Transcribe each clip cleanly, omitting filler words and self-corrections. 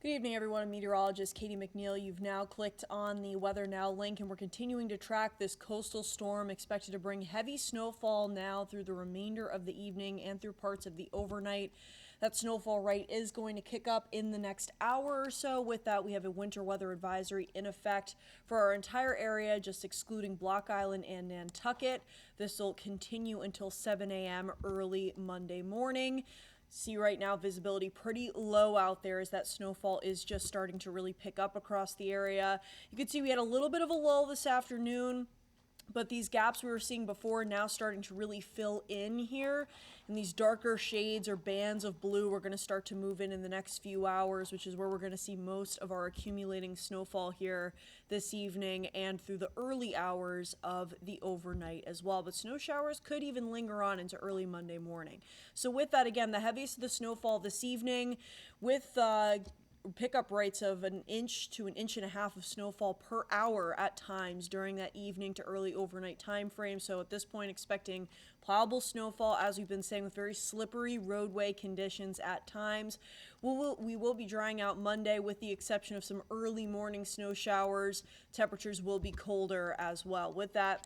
Good evening, everyone. I'm meteorologist Catie McNeil. You've now clicked on the Weather Now link, and we're continuing to track this coastal storm expected to bring heavy snowfall now through the remainder of the evening and through parts of the overnight. That snowfall rate is going to kick up in the next hour or so. With that, we have a winter weather advisory in effect for our entire area, just excluding Block Island and Nantucket. This will continue until 7 a.m. early Monday morning. See right now visibility pretty low out there as that snowfall is just starting to really pick up across the area. You can see we had a little bit of a lull this afternoon, but these gaps we were seeing before now starting to really fill in here. And these darker shades or bands of blue are going to start to move in the next few hours, which is where we're going to see most of our accumulating snowfall here this evening and through the early hours of the overnight as well. But snow showers could even linger on into early Monday morning. So with that, again, the heaviest of the snowfall this evening with pickup rates of 1 inch to 1.5 inches of snowfall per hour at times during that evening to early overnight time frame. So at this point, expecting plowable snowfall, as we've been saying, with very slippery roadway conditions at times. We will be drying out Monday with the exception of some early morning snow showers. Temperatures will be colder as well. With that,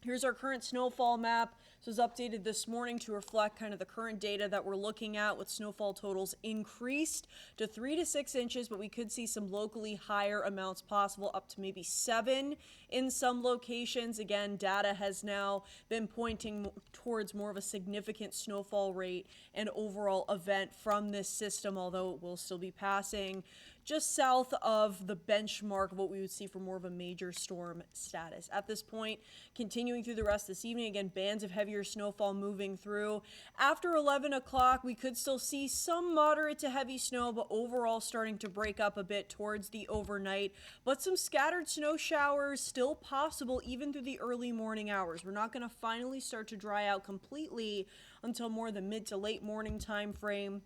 here's our current snowfall map. This was updated this morning to reflect kind of the current data that we're looking at, with snowfall totals increased to 3 to 6 inches, but we could see some locally higher amounts possible, up to maybe 7 in some locations. Again, data has now been pointing towards more of a significant snowfall rate and overall event from this system, although it will still be passing just south of the benchmark of what we would see for more of a major storm status. At this point, continuing through the rest of this evening, again, bands of heavier snowfall moving through. After 11 o'clock, we could still see some moderate to heavy snow, but overall starting to break up a bit towards the overnight. But some scattered snow showers still possible even through the early morning hours. We're not going to finally start to dry out completely until more the mid to late morning time frame,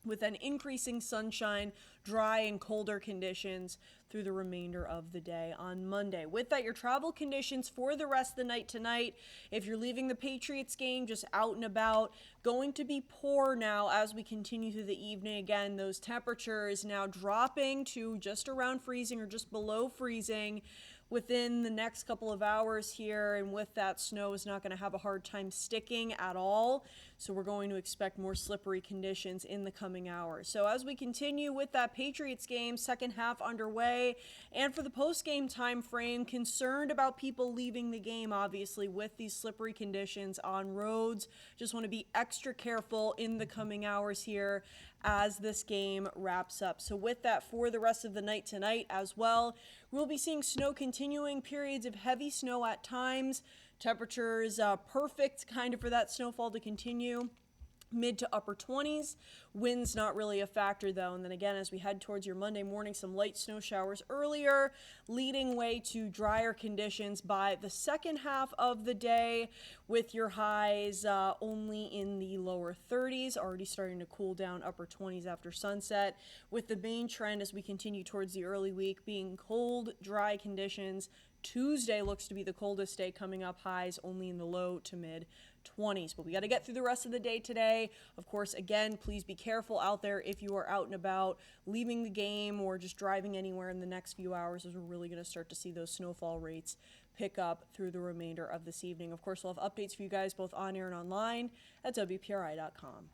with an increasing sunshine, dry and colder conditions through the remainder of the day on Monday. With that, your travel conditions for the rest of the night tonight, if you're leaving the Patriots game just out and about, going to be poor now as we continue through the evening. Again, those temperatures now dropping to just around freezing or just below freezing within the next couple of hours here, and with that, snow is not going to have a hard time sticking at all, so we're going to expect more slippery conditions in the coming hours. So as we continue with that Patriots game, second half underway, and for the post-game time frame, concerned about people leaving the game, obviously, with these slippery conditions on roads. Just want to be extra careful in the coming hours here as this game wraps up. So with that, for the rest of the night tonight as well, we'll be seeing snow continuing, periods of heavy snow at times. Temperatures perfect kind of for that snowfall to continue. Mid to upper 20s. Winds not really a factor though. And then again, as we head towards your Monday morning, some light snow showers earlier, leading way to drier conditions by the second half of the day, with your highs only in the lower 30s, already starting to cool down upper 20s after sunset, with the main trend as we continue towards the early week being cold, dry conditions. Tuesday looks to be the coldest day coming up, highs only in the low to mid 20s. But we got to get through the rest of the day today. Of course, again, please be careful out there if you are out and about, leaving the game or just driving anywhere in the next few hours, as we're really going to start to see those snowfall rates pick up through the remainder of this evening. Of course, we'll have updates for you guys both on air and online at WPRI.com.